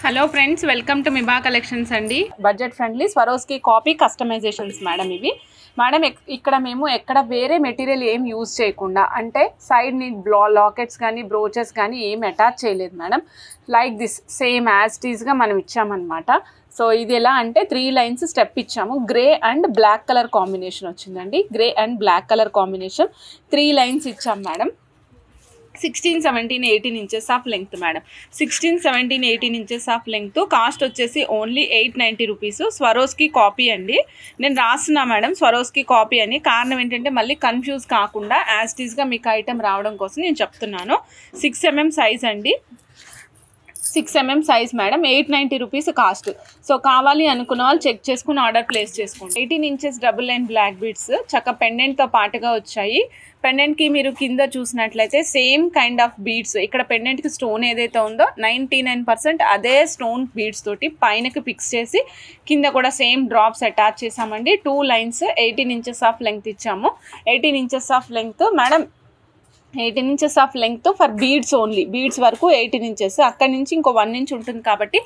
Hello friends, welcome to Miba collections అండి. Budget friendly Swarovski copy customisations madam ఇవి. Madam ఇక్కడ మేము ఎక్కడ వేరే మెటీరియల్ ఏం యూజ్ చేయకుండా, అంటే సైడ్ని లాకెట్స్ కానీ బ్రోచెస్ కానీ ఏం అటాచ్ చేయలేదు madam. Like this same as టీజ్గా మనం ఇచ్చామన్నమాట. సో ఇది ఎలా అంటే 3 లైన్స్ స్టెప్ ఇచ్చాము. Grey and black colour combination వచ్చిందండి. Grey and black colour combination 3 lines ఇచ్చాం madam. 16, 17, 18 inches of length madam. 16, 17, 18 inches of length. Cost వచ్చేసి ఓన్లీ 890 రూపీస్. స్వరోస్కి కాపీ అండి. నేను రాస్తున్నా మేడం స్వరోస్కి కాపీ అని. కారణం ఏంటంటే మళ్ళీ కన్ఫ్యూజ్ కాకుండా యాజ్ టీజ్గా మీకు ఐటెం రావడం కోసం నేను చెప్తున్నాను. 6 mm సైజ్ అండి. 6 mm size madam. 890 rupees cost. So కావాలి అనుకున్న వాళ్ళు చెక్ చేసుకుని ఆర్డర్ ప్లేస్ చేసుకోండి. 18 inches double line black beads చక్క పెండెంట్తో పాటుగా వచ్చాయి. పెండెంట్కి మీరు కింద చూసినట్లయితే సేమ్ కైండ్ ఆఫ్ బీడ్స్. ఇక్కడ పెండెంట్కి స్టోన్ ఏదైతే ఉందో 99% అదే స్టోన్ బీడ్స్ తోటి పైనకి ఫిక్స్ చేసి కింద కూడా సేమ్ డ్రాప్స్ అటాచ్ చేసామండి. 2 లైన్స్ 18 ఇంచెస్ ఆఫ్ లెంగ్త్ ఇచ్చాము. 18 inches of length madam. 18 inches of length for beads only. Beads వరకు 18 ఇంచెస్. అక్కడి నుంచి ఇంకో 1 ఇంచ్ ఉంటుంది కాబట్టి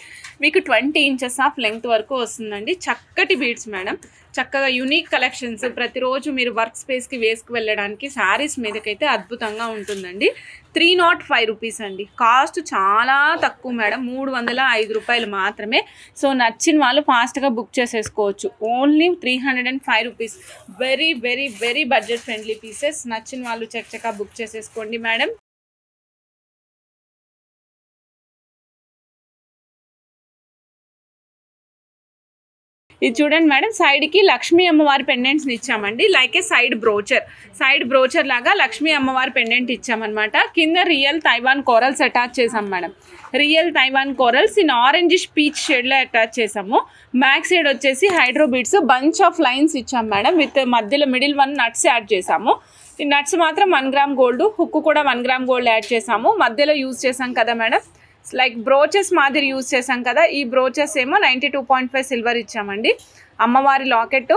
మీకు 20 ఇంచెస్ ఆఫ్ లెంగ్త్ వరకు వస్తుందండి. చక్కటి బీడ్స్ మేడం. చక్కగా యూనిక్ కలెక్షన్స్. ప్రతిరోజు మీరు వర్క్ స్పేస్కి వేసుకు వెళ్ళడానికి శారీస్ మీదకైతే అద్భుతంగా ఉంటుందండి. 305 రూపీస్ అండి. కాస్ట్ చాలా తక్కువ మేడం. 305 రూపాయలు మాత్రమే. సో నచ్చిన వాళ్ళు ఫాస్ట్గా బుక్ చేసేసుకోవచ్చు. Only 305 rupees. Very very very budget friendly pieces. నచ్చిన వాళ్ళు చక్కగా బుక్ చేసేసుకోండి మేడం. ఇది చూడండి మేడం, సైడ్కి లక్ష్మీ అమ్మవారి పెండెంట్స్ని ఇచ్చామండి. లైక్ ఏ సైడ్ బ్రోచర్ లాగా లక్ష్మీ అమ్మవారి పెండెంట్ ఇచ్చామన్నమాట. కింద రియల్ తైవాన్ కోరల్స్ అటాచ్ చేసాం madam. Real Taiwan corals in orangish peach షేడ్లో అటాచ్ చేసాము. బ్యాక్ సైడ్ వచ్చేసి hydro beads bunch of lines ఇచ్చాం మేడం. విత్ మధ్యలో మిడిల్ 1 నట్స్ యాడ్ చేసాము. ఈ నట్స్ మాత్రం 1 గ్రామ్ గోల్డ్, హుక్ కూడా 1 గ్రామ్ గోల్డ్ యాడ్ చేసాము. మధ్యలో యూజ్ చేసాం కదా మేడం, లైక్ బ్రోచెస్ మాదిరి యూజ్ చేసాం కదా. ఈ బ్రోచెస్ ఏమో 92.5 సిల్వర్ ఇచ్చామండి. అమ్మవారి లాకెట్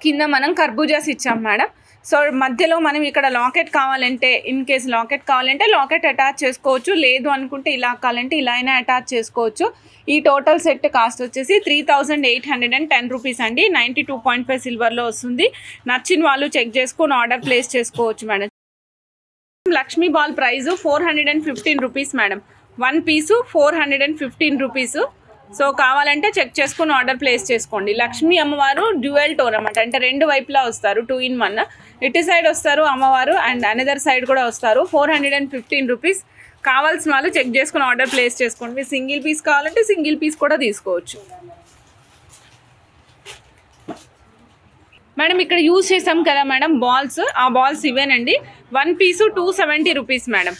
కింద మనం కర్బూజాస్ ఇచ్చాం మేడం. సో మధ్యలో మనం ఇక్కడ లాకెట్ కావాలంటే, ఇన్ కేస్ లాకెట్ కావాలంటే లాకెట్ అటాచ్ చేసుకోవచ్చు. లేదు అనుకుంటే ఇలా కావాలంటే ఇలా అయినా అటాచ్ చేసుకోవచ్చు. ఈ టోటల్ సెట్ కాస్ట్ వచ్చేసి 3810 రూపీస్ అండి. 92.5 సిల్వర్లో వస్తుంది. నచ్చిన వాళ్ళు చెక్ చేసుకొని ఆర్డర్ ప్లేస్ చేసుకోవచ్చు madam. Lakshmi ball price 415 rupees madam. 1 పీసు 415 రూపీస్. సో కావాలంటే చెక్ చేసుకుని ఆర్డర్ ప్లేస్ చేసుకోండి. లక్ష్మీ అమ్మవారు డ్యూయల్ టోన్ అన్నమాట. అంటే 2 వైపులా వస్తారు. 2 in 1. ఇటు సైడ్ వస్తారు అమ్మవారు అండ్ అనదర్ సైడ్ కూడా వస్తారు. 415 రూపీస్. కావాల్సిన వాళ్ళు చెక్ చేసుకుని ఆర్డర్ ప్లేస్ చేసుకోండి. మీరు సింగిల్ పీస్ కావాలంటే సింగిల్ పీస్ కూడా తీసుకోవచ్చు మేడం. ఇక్కడ యూజ్ చేసాం కదా మేడం బాల్స్, ఆ బాల్స్ ఇవేనండి. 1 పీసు 270 రూపీస్ మేడం.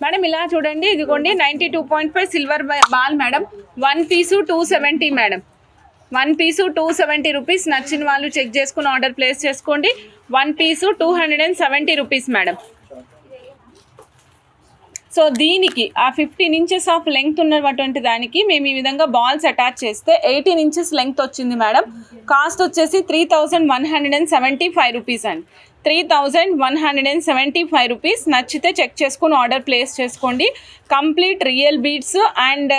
మేడం ఇలా చూడండి, ఇదిగోండి 92.5 సిల్వర్ బాల్ మేడం. 1 పీసు 270 మేడం. 1 పీసు 270 రూపీస్. నచ్చిన వాళ్ళు చెక్ చేసుకుని ఆర్డర్ ప్లేస్ చేసుకోండి. 1 పీసు 270 రూపీస్ మేడం. సో దీనికి ఆ 15 ఇంచెస్ ఆఫ్ లెంగ్త్ ఉన్నటువంటి దానికి మేము ఈ విధంగా బాల్స్ అటాచ్ చేస్తే 18 ఇంచెస్ లెంగ్త్ వచ్చింది మేడం. కాస్ట్ వచ్చేసి 3175 రూపీస్ అండి. 3175 రూపీస్. నచ్చితే చెక్ చేసుకుని ఆర్డర్ ప్లేస్ చేసుకోండి. Complete real beads and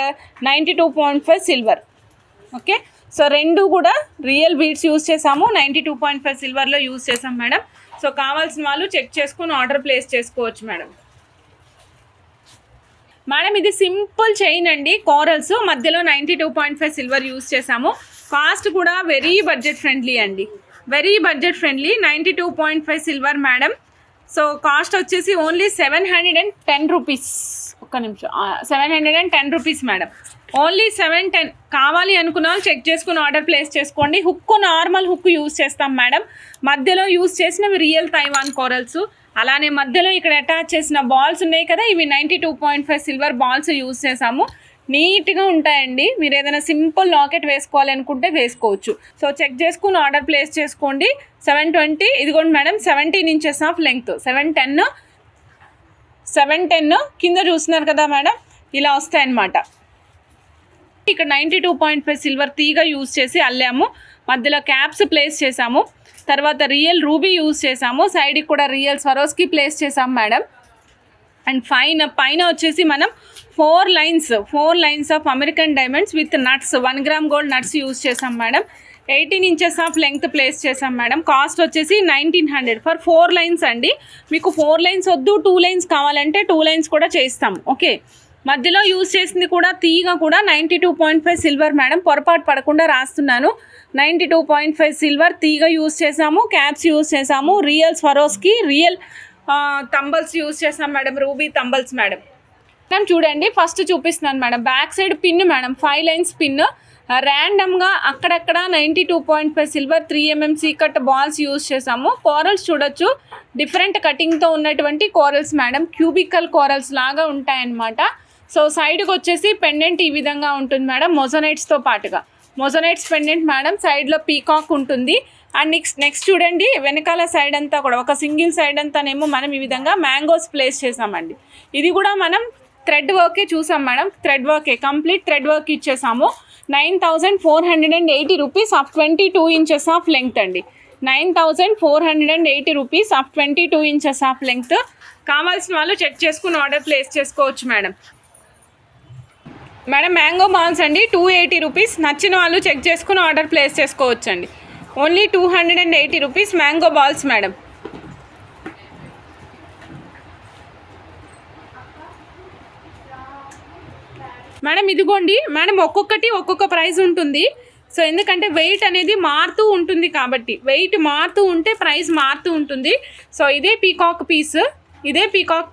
92.5 silver. Okay, so 2 కూడా రియల్ బీడ్స్ యూజ్ చేసాము. 92.5 సిల్వర్లో యూజ్ చేసాం మేడం. సో కావాల్సిన వాళ్ళు చెక్ చేసుకుని ఆర్డర్ ప్లేస్ చేసుకోవచ్చు మేడం. మేడం ఇది సింపుల్ చైన్ అండి. కోరల్స్ మధ్యలో 92.5 సిల్వర్ యూజ్ చేసాము. కాస్ట్ కూడా వెరీ బడ్జెట్ ఫ్రెండ్లీ అండి. Very budget friendly. 92.5 silver madam. So cost వచ్చేసి ఓన్లీ 710 రూపీస్. ఒక్క నిమిషం, 710 రూపీస్ మేడం. ఓన్లీ 710. కావాలి అనుకున్న వాళ్ళు చెక్ చేసుకుని ఆర్డర్ ప్లేస్ చేసుకోండి. హుక్ నార్మల్ హుక్ యూజ్ చేస్తాం మేడం. మధ్యలో యూజ్ చేసినవి రియల్ తైవాన్ కోరల్స్. అలానే మధ్యలో ఇక్కడ అటాచ్ చేసిన బాల్స్ ఉన్నాయి కదా, ఇవి 92.5 సిల్వర్ బాల్స్ యూజ్ చేసాము. నీట్గా ఉంటాయండి. మీరు ఏదైనా సింపుల్ లాకెట్ వేసుకోవాలి అనుకుంటే వేసుకోవచ్చు. సో చెక్ చేసుకుని ఆర్డర్ ప్లేస్ చేసుకోండి. 720. ఇదిగోండి మేడం 17 ఇంచెస్ ఆఫ్ లెంగ్త్. 710 కింద చూస్తున్నారు కదా మేడం, ఇలా వస్తాయన్నమాట. ఇక్కడ 92.5 సిల్వర్ తీగ యూజ్ చేసి అల్లాము. మధ్యలో క్యాప్స్ ప్లేస్ చేసాము. తర్వాత రియల్ రూబీ యూజ్ చేసాము. సైడ్కి కూడా రియల్ స్వరోస్కి ప్లేస్ చేసాము మేడం. అండ్ పైన వచ్చేసి మనం 4 lines of American diamonds with nuts 1 gram gold nuts use చేసాం madam. 18 inches of length place చేసాం మేడం. కాస్ట్ వచ్చేసి 1900 ఫర్ 4 లైన్స్ అండి. మీకు 4 లైన్స్ వద్దు 2 లైన్స్ కావాలంటే 2 లైన్స్ కూడా చేస్తాం. ఓకే, మధ్యలో యూజ్ చేసింది కూడా తీగ కూడా 92.5 సిల్వర్ మేడం. పొరపాటు పడకుండా రాస్తున్నాను. 92.5 సిల్వర్ తీగ యూజ్ చేసాము, క్యాప్స్ యూజ్ చేసాము, రియల్ స్వరోస్కి రియల్ తంబల్స్ యూజ్ చేసాం మేడం, రూబీ తంబల్స్ మేడం. మేడం చూడండి, ఫస్ట్ చూపిస్తున్నాను madam. Back side pin madam, 5 lines pin. ర్యాండమ్గా అక్కడక్కడ 92.5 సిల్వర్ 3 mm సీకట్ బాల్స్ యూజ్ చేసాము. కోరల్స్ చూడొచ్చు, డిఫరెంట్ కటింగ్తో ఉన్నటువంటి కోరల్స్ మేడం. క్యూబికల్ కోరల్స్ లాగా ఉంటాయన్నమాట. సో సైడ్కి వచ్చేసి పెండెంట్ ఈ విధంగా ఉంటుంది మేడం, మొజనైట్స్తో పాటుగా. మొజనైట్స్ పెండెంట్ మేడం. సైడ్లో పీకాక్ ఉంటుంది. అండ్ నెక్స్ట్ చూడండి, వెనకాల సైడ్ అంతా కూడా ఒక సింగిల్ సైడ్ అంతానేమో మనం ఈ విధంగా మ్యాంగోస్ ప్లేస్ చేసామండి. ఇది కూడా మనం థ్రెడ్ వర్కే చూసాం మేడం. థ్రెడ్ వర్కే, కంప్లీట్ థ్రెడ్ వర్క్ ఇచ్చేసాము. 9480 rupees of 22 inches of length అండి. 9480 rupees of 22 inches of length. కావాల్సిన వాళ్ళు చెక్ చేసుకుని ఆర్డర్ ప్లేస్ చేసుకోవచ్చు మేడం. మేడం మ్యాంగో బాల్స్ అండి 280 రూపీస్. నచ్చిన వాళ్ళు చెక్ చేసుకుని ఆర్డర్ ప్లేస్ చేసుకోవచ్చు అండి. Only 280 rupees mango balls madam. Madam ఇదిగోండి మేడం, ఒక్కొక్కటి ఒక్కొక్క ప్రైస్ ఉంటుంది. సో ఎందుకంటే వెయిట్ అనేది మారుతూ ఉంటుంది కాబట్టి, వెయిట్ మారుతూ ఉంటే ప్రైస్ మారుతూ ఉంటుంది. సో ఇదే పీకాక్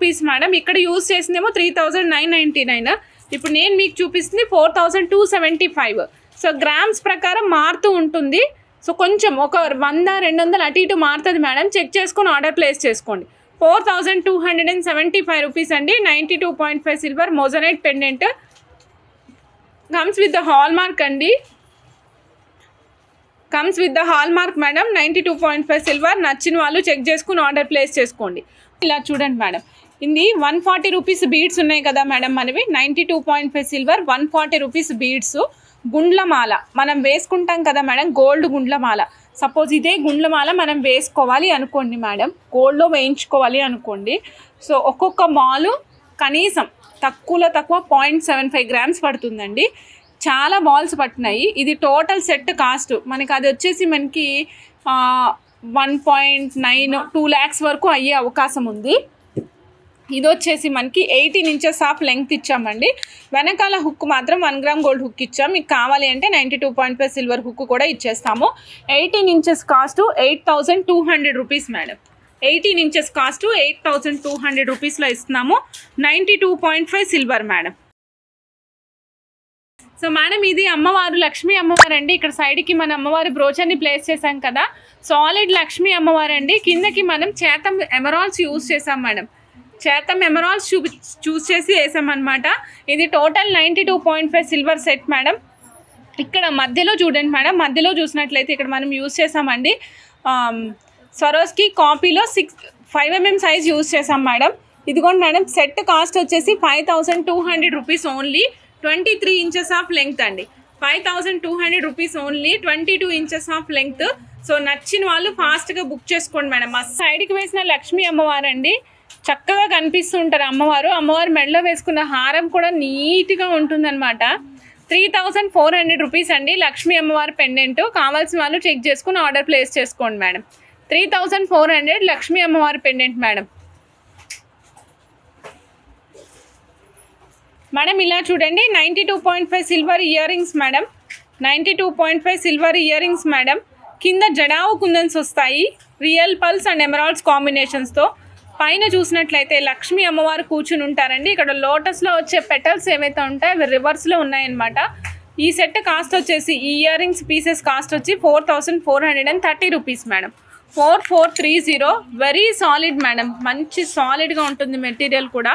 పీస్ మేడం. ఇక్కడ యూజ్ చేసిందేమో 3999. ఇప్పుడు నేను మీకు చూపిస్తుంది 4275. సో గ్రామ్స్ ప్రకారం మారుతూ ఉంటుంది. సో కొంచెం ఒక 100-200 అటు ఇటు మారుతుంది మేడం. చెక్ చేసుకొని ఆర్డర్ ప్లేస్ చేసుకోండి. 4275 రూపీస్ అండి. 92.5 silver moissanite pendant comes with the hallmark అండి. Comes with the hallmark madam. 92.5 silver. నచ్చిన వాళ్ళు చెక్ చేసుకుని ఆర్డర్ ప్లేస్ చేసుకోండి. ఇలా చూడండి మేడం, ఇది 140 రూపీస్ బీడ్స్ ఉన్నాయి కదా మేడం మనవి. 92.5 సిల్వర్ 140 రూపీస్ బీడ్స్. గుండ్లమాల మనం వేసుకుంటాం కదా మేడం, గోల్డ్ గుండ్లమాల. సపోజ్ ఇదే గుండ్లమాల మనం వేసుకోవాలి అనుకోండి మేడం, గోల్డ్లో వేయించుకోవాలి అనుకోండి. సో ఒక్కొక్క మాలు కనీసం తక్కువలో తక్కువ 0.75 గ్రామ్స్ పడుతుందండి. చాలా బాల్స్ పట్టినాయి. ఇది టోటల్ సెట్ కాస్ట్ మనకి అది వచ్చేసి మనకి 1.9-2 lakhs వరకు అయ్యే అవకాశం ఉంది. ఇది వచ్చేసి మనకి 18 ఇంచెస్ ఆఫ్ లెంగ్త్ ఇచ్చామండి. వెనకాల హుక్ మాత్రం 1 గ్రామ్ గోల్డ్ హుక్ ఇచ్చాం. మీకు కావాలి అంటే 92.5 సిల్వర్ హుక్ కూడా ఇచ్చేస్తాము. 18 inches cost 8200 rupees madam. 18 inches cost 8200 రూపీస్లో ఇస్తున్నాము. 92.5 సిల్వర్ మేడం. సో మేడం ఇది అమ్మవారు, లక్ష్మీ అమ్మవారు అండి. ఇక్కడ సైడ్కి మన అమ్మవారి బ్రోచర్ని ప్లేస్ చేసాం కదా, సాలిడ్ లక్ష్మీ అమ్మవారు అండి. కిందకి మనం చేతం ఎమరాల్డ్స్ యూజ్ చేసాం మేడం. చేతం ఎమరాల్డ్స్ చూస్ చేసి వేసామన్నమాట. ఇది టోటల్ 92.5 సిల్వర్ సెట్ మేడం. ఇక్కడ మధ్యలో చూడండి మేడం, మధ్యలో చూసినట్లయితే ఇక్కడ మనం యూజ్ చేసామండి స్వరోస్కి కాపీలో 5 mm సైజ్ యూజ్ చేసాం మేడం. ఇదిగోండి మేడం, సెట్ కాస్ట్ వచ్చేసి 5200 rupees only. 23 inches of length అండి. 5200 rupees only. 22 inches of length. So నచ్చిన వాళ్ళు ఫాస్ట్గా బుక్ చేసుకోండి మేడం. మా సైడ్కి వేసిన లక్ష్మీ అమ్మవారు అండి, చక్కగా కనిపిస్తుంటారు అమ్మవారు. అమ్మవారు మెడలో వేసుకున్న హారం కూడా నీట్గా ఉంటుందన్నమాట. 3400 రూపీస్ అండి లక్ష్మీ అమ్మవారి పెండెంట్. కావాల్సిన వాళ్ళు చెక్ చేసుకుని ఆర్డర్ ప్లేస్ చేసుకోండి మేడం. 3400 లక్ష్మీ అమ్మవారి పెండెంట్ మేడం. మేడం ఇలా చూడండి, 92.5 silver ear rings madam. 92.5 silver ear rings madam. కింద జడావు కుందన్స్ వస్తాయి, రియల్ పల్స్ అండ్ ఎమరాల్డ్స్ కాంబినేషన్స్తో. పైన చూసినట్లయితే లక్ష్మీ అమ్మవారు కూర్చుని ఉంటారండి. ఇక్కడ లోటస్లో వచ్చే పెటల్స్ ఏవైతే ఉంటాయో అవి రివర్స్లో ఉన్నాయన్నమాట. ఈ సెట్ కాస్ట్ వచ్చేసి ఈ ఇయర్ రింగ్స్ పీసెస్ కాస్ట్ వచ్చి 4430 rupees madam. 4430. Very solid madam, మంచి సాలిడ్గా ఉంటుంది మెటీరియల్ కూడా.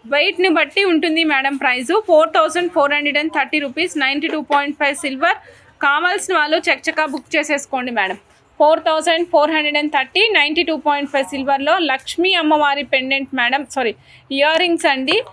వెయిట్ని బట్టి ఉంటుంది మేడం ప్రైజు. 4430 రూపీస్. 92.5 సిల్వర్. కావాల్సిన వాళ్ళు చక్కగా బుక్ చేసేసుకోండి మేడం. 4430 92.5 సిల్వర్లో లక్ష్మీ అమ్మవారి pendant madam, sorry ear rings అండి.